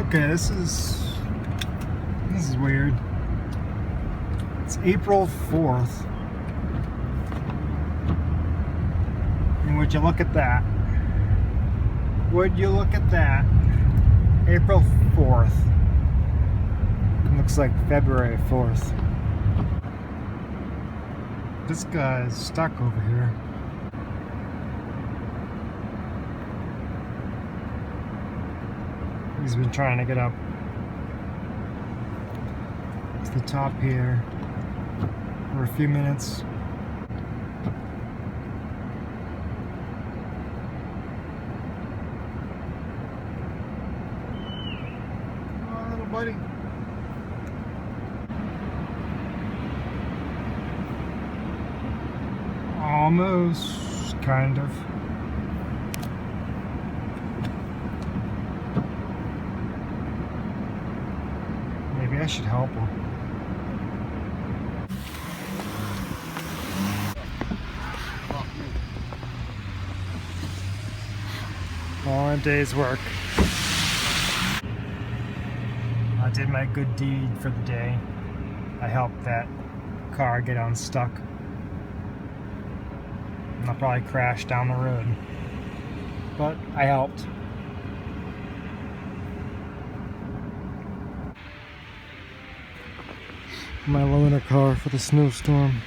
Okay, this is weird. It's April 4th. And would you look at that? Would you look at that? April 4th. It looks like February 4th. This guy's stuck over here. He's been trying to get up to the top here for a few minutes. Oh, little buddy. Almost, kind of. Maybe I should help him. All in a day's work. I did my good deed for the day. I helped that car get unstuck. And I'll probably crash down the road. But I helped. My loaner car for the snowstorm.